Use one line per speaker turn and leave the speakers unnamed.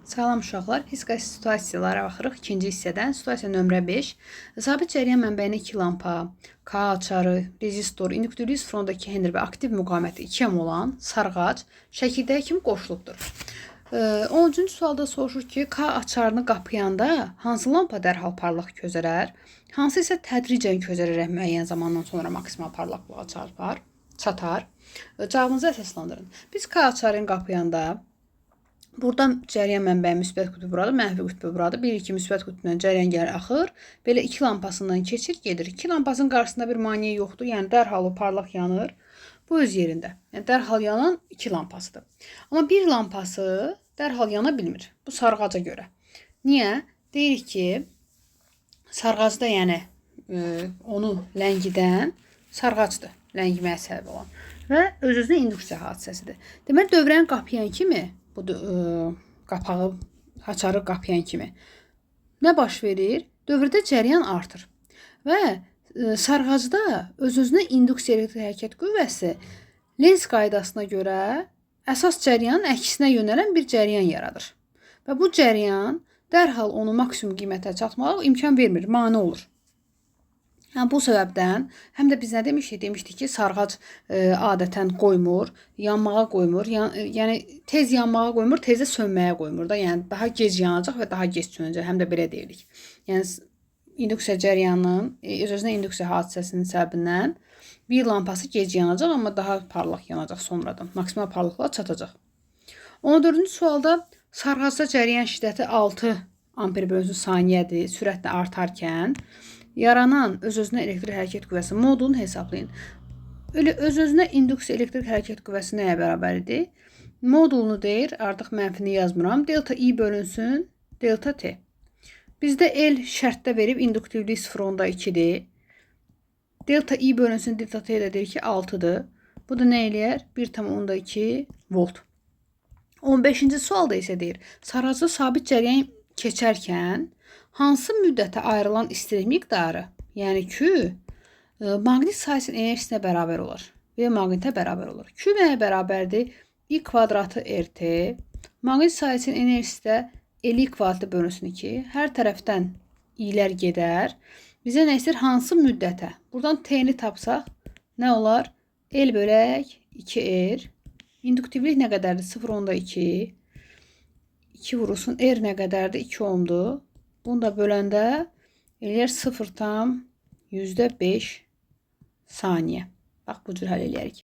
Salam uşaqlar, fizika situasiyalara baxırıq. İkinci hissədən situasiya nömrə 5. Sabit cəryan mənbəyinə 2 lampa, K açarı, rezistor, induktivli frondakı henr və aktiv müqaviməti 2 ohm olan sarğac şəkildəki kimi qoşulubdur. 10-cu sualda soruşur ki, K açarını qapıyanda hansı lampa dərhal parlaq közərər, hansı isə tədricən közərərək müəyyən zamandan sonra maksimal parlaqlığa çatar. Cavabınızı əsaslandırın. Biz K açarını qapıyanda burada cəryan mənbəyi müsbət qütbü buradır, mənfi qütbü buradır. 1-2 müsbət qütbündən cəryan gəlir, axır. Belə 2 lampasından keçir, gedir. 2 lampasının qarşısında bir maneə yoxdur. Yəni dərhal o parlaq yanır. Bu öz yerində. Yəni dərhal yanan 2 lampasıdır. Amma 1 lampası dərhal yana bilmir. Bu sarğaca görə. Niyə? Deyirik ki, sarğacda yəni onu ləngidən sarğacdır. Ləngiməyə səbəb olan. Və öz-özünə induksiya hadisəsidir. Deməli, dövrəni qapayan kimi bu qapağı, açarı qapayan kimi nə baş verir? Dövrdə cəryan artır. Və sarğacda öz-özünə induksiya elektrik hərəkət qüvvəsi Lens qaydasına görə əsas cəryanın əksinə yönələn bir cəryan yaradır. Və bu cəryan dərhal onu maksimum qiymətə çatmağa imkan vermir, mane olur. Yəni, bu səbəbdən həm də biz nə demişdik? Demişdik ki, sarğac adətən qoymur, yanmağa qoymur. Yəni, tez yanmağa qoymur, tezə sönməyə qoymur da. Yəni, daha gec yanacaq və daha gec sönəcək. Həm də belə deyirik. Yəni, induksiya cəryanının, öz-özünə induksiya hadisəsinin səbəbindən bir lampası gec yanacaq, amma daha parlaq yanacaq sonradan. Maksimal parlaqlığa çatacaq. 14-cü sualda sarğacda cəryan şiddəti 6 amper bölünsün saniyədir, sürətlə artarkən yaranan öz-özünə elektrik hərəkət qüvvəsi modulunu hesablayın. Öz-özünə induksiya elektrik hərəkət qüvvəsi nəyə bərabərdir? Modulunu deyir, artıq mənfini yazmıram. Delta I bölünsün, delta T. Bizdə L şərtdə verib induktivli fronda 2-dir. Delta I bölünsün, delta T də deyir ki, 6-dır. Bu da nə eləyər? 1,2 volt. 15-ci sualda isə deyir, sarğacda sabit cəryan keçərkən hansı müddətə ayrılan istilik miqdarı, yəni Q, maqnit sahəsinin enerjisinə bərabər olur və maqnitə bərabər olur. Q nəyə bərabərdir? I kvadratı RT, maqnit sahəsinin enerjisi də L kvadratı bölünsün 2. Hər tərəfdən i'lər gedər. Bizə nə istəyir? Hansı müddətə? Buradan T-ni tapsaq, nə olar? L bölək 2R. İnduktivlik nə qədərdir? 0,2. 2 vurulsun. R nə qədərdir? 2 ohmdur. Bunu da böləndə eləyər 0,5 saniyə. Bax, bu cür həll eləyərik.